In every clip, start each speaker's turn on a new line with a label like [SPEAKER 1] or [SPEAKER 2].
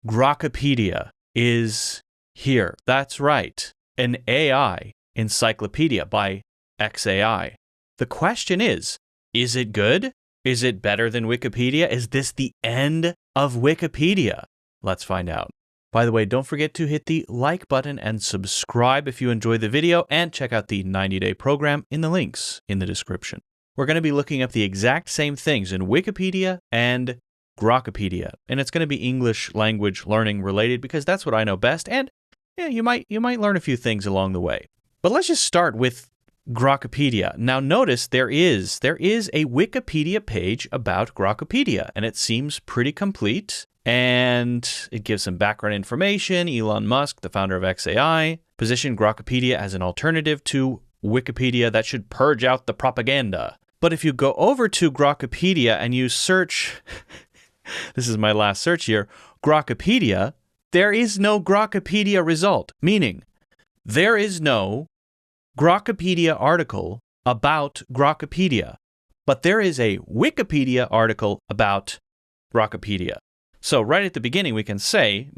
[SPEAKER 1] Grocipedia is here. That's right. An AI encyclopedia by XAI. The question is it good? Is it better than Wikipedia? Is this the end of Wikipedia? Let's find out. By the way, don't forget to hit the like button and subscribe if you enjoyed the video, and check out the 90-day program in the links in the description. We're going to be looking up the exact same things in Wikipedia and Grocipedia, and it's going to be English language learning related because that's what I know best, and yeah, you might learn a few things along the way. But let's just start with Grocipedia. Now notice there is a Wikipedia page about Grocipedia, and it seems pretty complete, and it gives some background information. Elon Musk, the founder of XAI, positioned Grocipedia as an alternative to Wikipedia that should purge out the propaganda. But if you go over to Grocipedia and you search, this is my last search here, Grocipedia, there is no Grocipedia result, meaning there is no Grocipedia article about Grocipedia, but there is a Wikipedia article about Grocipedia. So right at the beginning, we can say,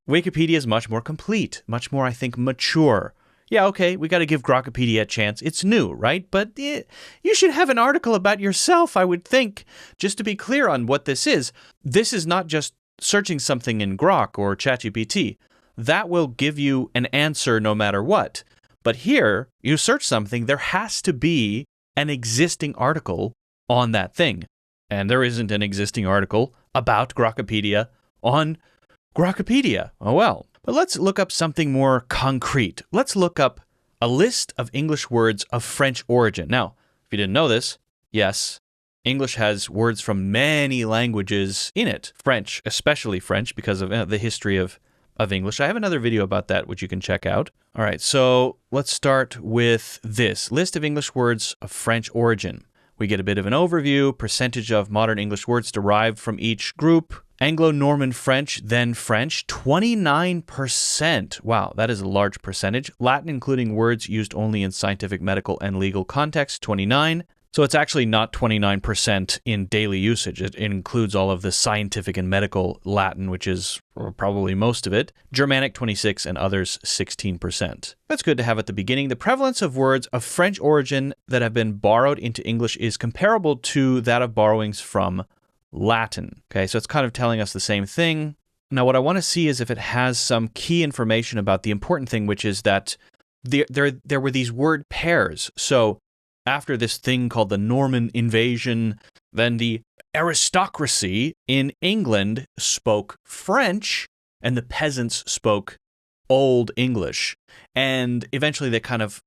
[SPEAKER 1] Wikipedia is much more complete, much more, I think, mature. Yeah, okay, we got to give Grocipedia a chance. It's new, right? But you should have an article about yourself, I would think, just to be clear on what this is. This is not just searching something in Grok or ChatGPT. That will give you an answer no matter what. But here, you search something, there has to be an existing article on that thing. And there isn't an existing article about Grocipedia on Grocipedia. Oh well. But let's look up something more concrete. Let's look up a list of English words of French origin. Now, if you didn't know this, yes, English has words from many languages in it. French, especially French, because of the history of English. I have another video about that, which you can check out. All right, so let's start with this list of English words of French origin. We get a bit of an overview, percentage of modern English words derived from each group. Anglo-Norman French, then French, 29%. Wow, that is a large percentage. Latin, including words used only in scientific, medical, and legal contexts, 29%. So it's actually not 29% in daily usage. It includes all of the scientific and medical Latin, which is probably most of it. Germanic, 26%, and others, 16%. That's good to have at the beginning. The prevalence of words of French origin that have been borrowed into English is comparable to that of borrowings from Latin. Okay, so it's kind of telling us the same thing. Now, what I want to see is if it has some key information about the important thing, which is that there were these word pairs. So after this thing called the Norman invasion, then the aristocracy in England spoke French and the peasants spoke Old English. And eventually they kind of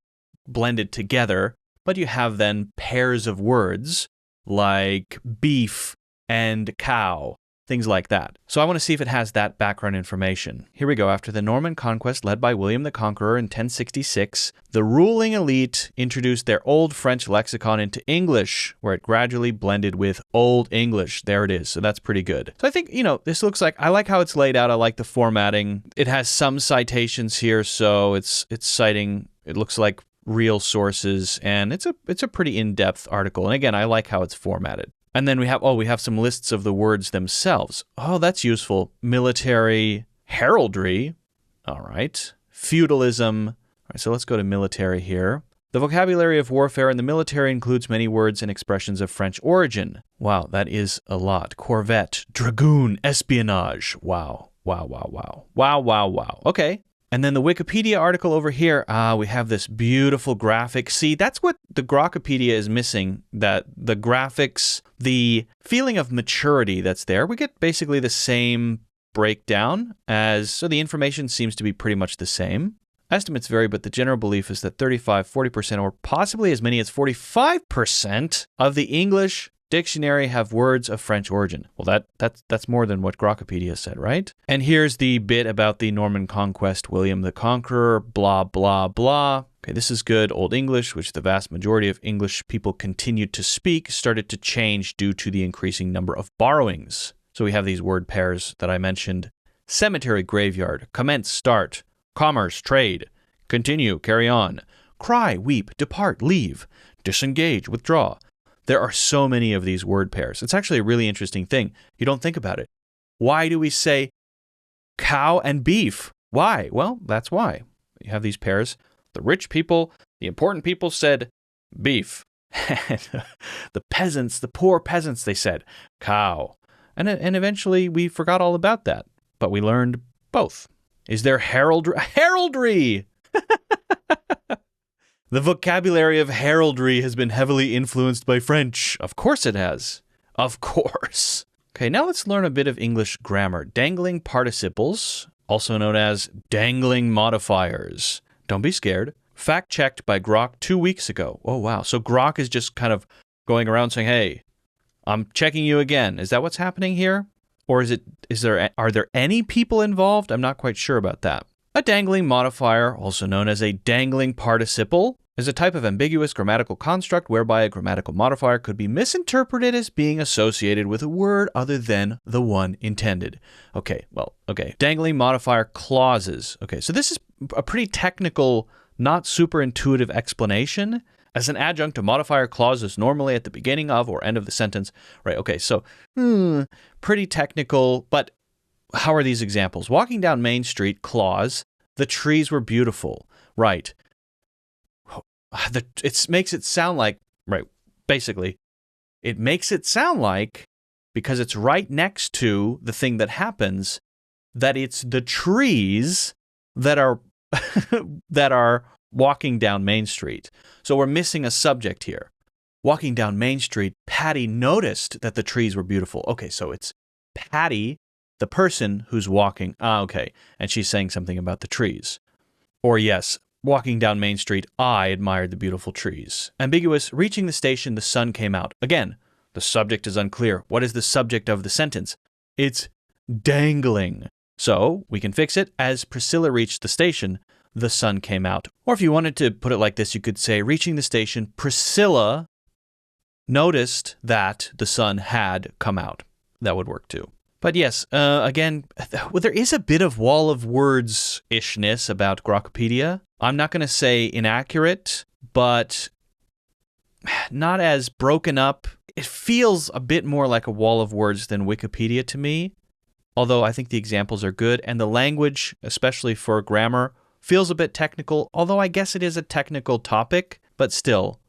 [SPEAKER 1] blended together, but you have then pairs of words like beef and cow, things like that. So I want to see if it has that background information. Here we go. After the Norman conquest led by William the Conqueror in 1066, the ruling elite introduced their Old French lexicon into English, where it gradually blended with Old English. There it is. So that's pretty good. So I think, this looks like, I like how it's laid out. I like the formatting. It has some citations here, so it's citing, it looks like real sources, and it's a pretty in-depth article. And again, I like how it's formatted. And then we have some lists of the words themselves. Oh, that's useful. Military, heraldry. All right. Feudalism. All right, so let's go to military here. The vocabulary of warfare in the military includes many words and expressions of French origin. Wow, that is a lot. Corvette, dragoon, espionage. Wow. Wow. Okay. And then the Wikipedia article over here, we have this beautiful graphic. See, that's what the Grocipedia is missing, that the graphics, the feeling of maturity that's there. We get basically the same breakdown so the information seems to be pretty much the same. Estimates vary, but the general belief is that 35, 40%, or possibly as many as 45% of the English dictionary have words of French origin. Well, that's more than what Grocipedia said, right? And here's the bit about the Norman conquest, William the Conqueror, blah, blah, blah. Okay, this is good. Old English, which the vast majority of English people continued to speak, started to change due to the increasing number of borrowings. So we have these word pairs that I mentioned. Cemetery, graveyard, commence, start, commerce, trade, continue, carry on, cry, weep, depart, leave, disengage, withdraw. There are so many of these word pairs. It's actually a really interesting thing. You don't think about it. Why do we say cow and beef? Why? Well, that's why. You have these pairs. The rich people, the important people said beef. The peasants, the poor peasants, they said cow. And eventually we forgot all about that. But we learned both. Is there heraldry? The vocabulary of heraldry has been heavily influenced by French. Of course it has. Of course. Okay, now let's learn a bit of English grammar. Dangling participles, also known as dangling modifiers. Don't be scared. Fact-checked by Grok 2 weeks ago. Oh, wow. So Grok is just kind of going around saying, hey, I'm checking you again. Is that what's happening here? Or are there any people involved? I'm not quite sure about that. A dangling modifier, also known as a dangling participle, is a type of ambiguous grammatical construct whereby a grammatical modifier could be misinterpreted as being associated with a word other than the one intended. Okay. Dangling modifier clauses. Okay, so this is a pretty technical, not super intuitive explanation. As an adjunct to modifier clauses normally at the beginning of or end of the sentence. Right, okay, so pretty technical, but how are these examples? Walking down Main Street, clause, the trees were beautiful. Right. It makes it sound like, right, basically, it makes it sound like, because it's right next to the thing that happens, that it's the trees that are that are walking down Main Street. So we're missing a subject here. Walking down Main Street, Patty noticed that the trees were beautiful. Okay, so it's Patty, the person who's walking. Okay, and she's saying something about the trees. Or yes, walking down Main Street, I admired the beautiful trees. Ambiguous, reaching the station, the sun came out. Again, the subject is unclear. What is the subject of the sentence? It's dangling. So we can fix it as Priscilla reached the station, the sun came out. Or if you wanted to put it like this, you could say, reaching the station, Priscilla noticed that the sun had come out. That would work too. But yes, again, there is a bit of wall of words-ishness about Grocipedia. I'm not going to say inaccurate, but not as broken up. It feels a bit more like a wall of words than Wikipedia to me, although I think the examples are good. And the language, especially for grammar, feels a bit technical, although I guess it is a technical topic, but still,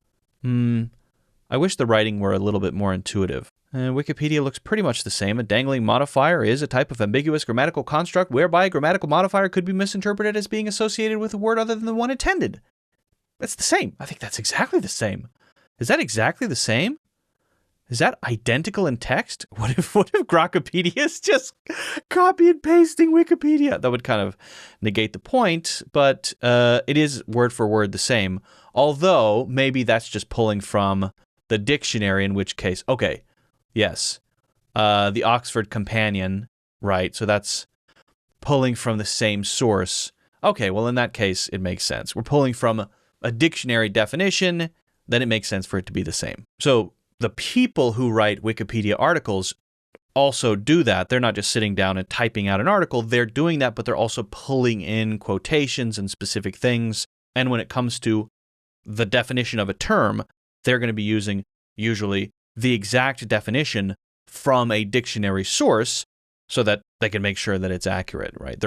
[SPEAKER 1] I wish the writing were a little bit more intuitive. Wikipedia looks pretty much the same. A dangling modifier is a type of ambiguous grammatical construct whereby a grammatical modifier could be misinterpreted as being associated with a word other than the one intended. That's the same. I think that's exactly the same. Is that exactly the same? Is that identical in text? What if Grocipedia is just copy and pasting Wikipedia? That would kind of negate the point, but it is word for word the same. Although maybe that's just pulling from the dictionary, in which case, okay, yes, the Oxford Companion, right? So that's pulling from the same source. Okay, well, in that case, it makes sense. We're pulling from a dictionary definition, then it makes sense for it to be the same. So the people who write Wikipedia articles also do that. They're not just sitting down and typing out an article. They're doing that, but they're also pulling in quotations and specific things. And when it comes to the definition of a term, they're going to be using usually the exact definition from a dictionary source so that they can make sure that it's accurate, right?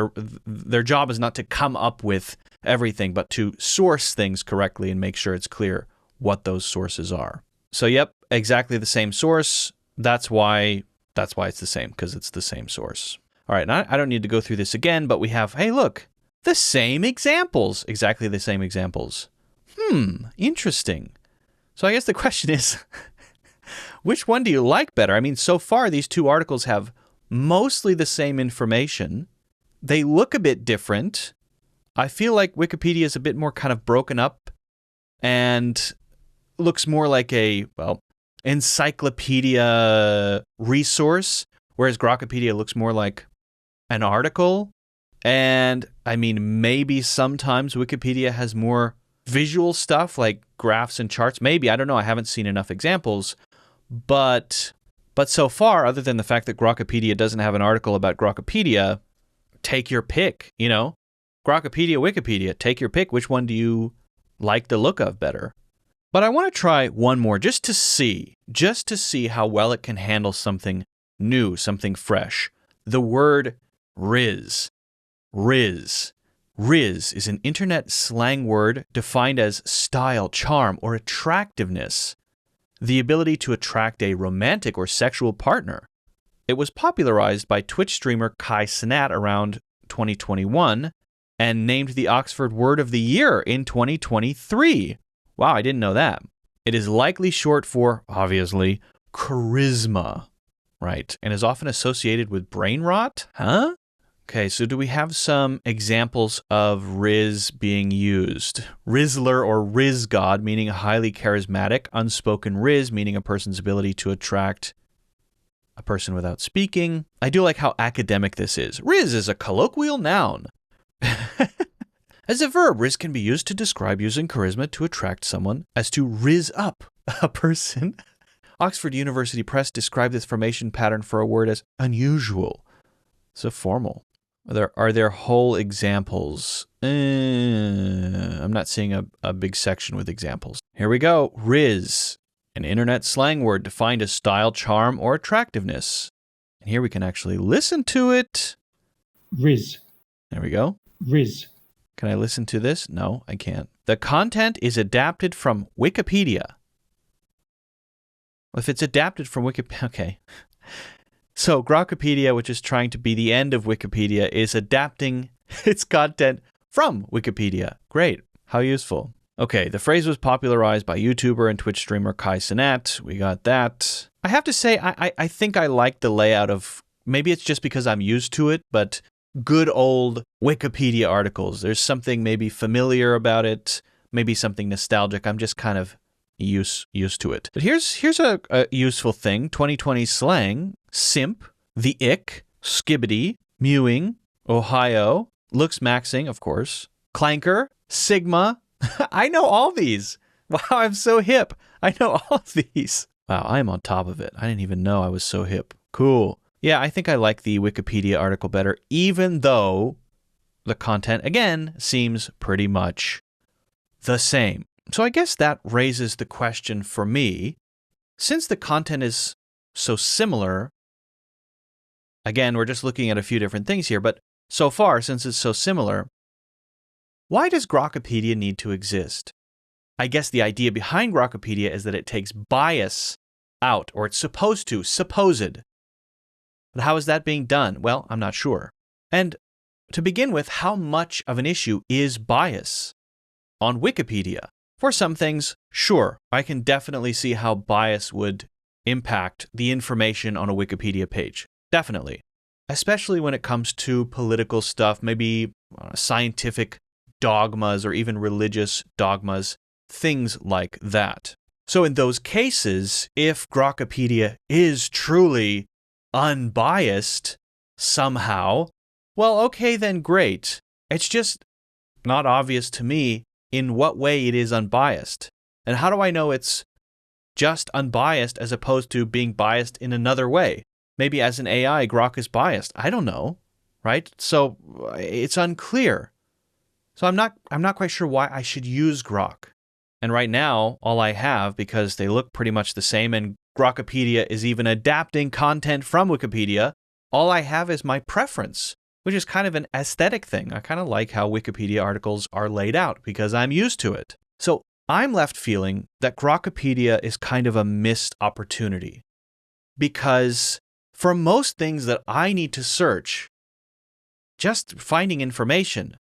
[SPEAKER 1] Their job is not to come up with everything, but to source things correctly and make sure it's clear what those sources are. So, yep, exactly the same source. That's why it's the same, because it's the same source. All right, now I don't need to go through this again, but we have, hey, look, the same examples, exactly the same examples. Interesting. So I guess the question is, which one do you like better? I mean, so far, these two articles have mostly the same information. They look a bit different. I feel like Wikipedia is a bit more kind of broken up and looks more like a, well, encyclopedia resource, whereas Grocipedia looks more like an article. And I mean, maybe sometimes Wikipedia has more visual stuff like graphs and charts. Maybe, I don't know. I haven't seen enough examples. But so far, other than the fact that Grocipedia doesn't have an article about Grocipedia, take your pick, you know? Grocipedia, Wikipedia, take your pick. Which one do you like the look of better? But I want to try one more just to see how well it can handle something new, something fresh. the word riz. Riz. Riz is an internet slang word defined as style, charm, or attractiveness, the ability to attract a romantic or sexual partner. It was popularized by Twitch streamer Kai Cenat around 2021 and named the Oxford Word of the Year in 2023. Wow, I didn't know that. It is likely short for, obviously, charisma, right? And is often associated with brain rot? Huh? Okay, so do we have some examples of riz being used? Rizzler or riz god, meaning a highly charismatic. Unspoken riz, meaning a person's ability to attract a person without speaking. I do like how academic this is. Riz is a colloquial noun. As a verb, riz can be used to describe using charisma to attract someone, as to riz up a person. Oxford University Press described this formation pattern for a word as unusual. So formal. Are there whole examples? I'm not seeing a big section with examples. Here we go. Riz, an internet slang word defined as style, charm, or attractiveness. And here we can actually listen to it.
[SPEAKER 2] Riz.
[SPEAKER 1] There we go.
[SPEAKER 2] Riz.
[SPEAKER 1] Can I listen to this? No, I can't. The content is adapted from Wikipedia. If it's adapted from Wikipedia, okay. So Grocipedia, which is trying to be the end of Wikipedia, is adapting its content from Wikipedia. Great. How useful. Okay, the phrase was popularized by YouTuber and Twitch streamer Kai Cenat. We got that. I have to say, I think I like the layout of, maybe it's just because I'm used to it, but good old Wikipedia articles. There's something maybe familiar about it, maybe something nostalgic. I'm just kind of used to it. But here's a useful thing. 2020 slang: simp, the ick, skibbity, mewing, Ohio, looks maxing, of course, clanker, sigma. I know all these. Wow, I'm so hip. I know all these. Wow, I'm on top of it. I didn't even know I was so hip. Cool. Yeah, I think I like the Wikipedia article better, even though the content, again, seems pretty much the same. So I guess that raises the question for me, since the content is so similar, again, we're just looking at a few different things here, but so far, since it's so similar, why does Grocipedia need to exist? I guess the idea behind Grocipedia is that it takes bias out, or it's supposed. But how is that being done? Well, I'm not sure. And to begin with, how much of an issue is bias on Wikipedia? For some things, sure, I can definitely see how bias would impact the information on a Wikipedia page. Definitely. Especially when it comes to political stuff, maybe scientific dogmas or even religious dogmas, things like that. So in those cases, if Grocipedia is truly unbiased somehow, well, okay, then great. It's just not obvious to me in what way it is unbiased. And how do I know it's just unbiased as opposed to being biased in another way? Maybe as an AI, Grok is biased. I don't know, right? So it's unclear. So I'm not quite sure why I should use Grok. And right now, all I have, because they look pretty much the same, and Grocipedia is even adapting content from Wikipedia, all I have is my preference, which is kind of an aesthetic thing. I kind of like how Wikipedia articles are laid out because I'm used to it. So I'm left feeling that Grocipedia is kind of a missed opportunity, because for most things that I need to search, just finding information,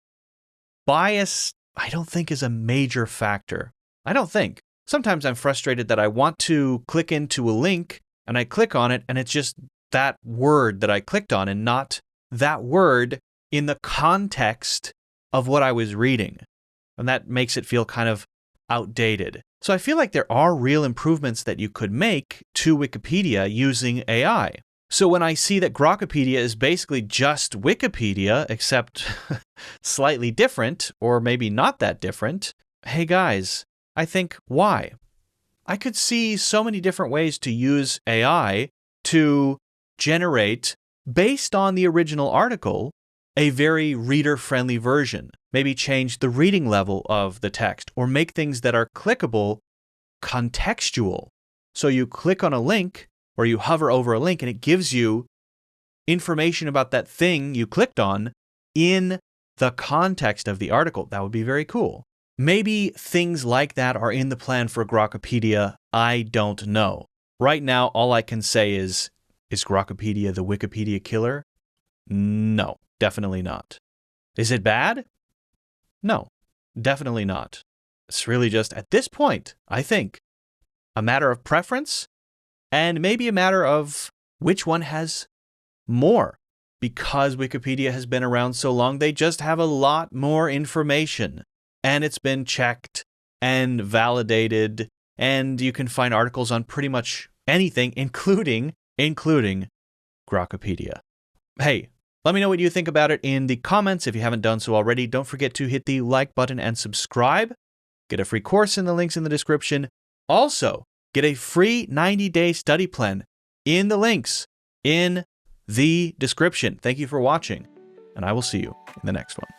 [SPEAKER 1] bias, I don't think is a major factor. I don't think. Sometimes I'm frustrated that I want to click into a link and I click on it and it's just that word that I clicked on and not that word in the context of what I was reading. And that makes it feel kind of outdated. So I feel like there are real improvements that you could make to Wikipedia using AI. So when I see that Grocipedia is basically just Wikipedia, except slightly different, or maybe not that different, hey guys, I think, why? I could see so many different ways to use AI to generate, based on the original article, a very reader-friendly version. Maybe change the reading level of the text, or make things that are clickable contextual. So you click on a link, or you hover over a link, and it gives you information about that thing you clicked on in the context of the article. That would be very cool. Maybe things like that are in the plan for Grocipedia. I don't know. Right now, all I can say is Grocipedia the Wikipedia killer? No, definitely not. Is it bad? No, definitely not. It's really just, at this point, I think, a matter of preference and maybe a matter of which one has more. Because Wikipedia has been around so long, they just have a lot more information. And it's been checked and validated, and you can find articles on pretty much anything, including Grocipedia. Hey, let me know what you think about it in the comments. If you haven't done so already, don't forget to hit the like button and subscribe. Get a free course in the links in the description. Also, get a free 90-day study plan in the links in the description. Thank you for watching, and I will see you in the next one.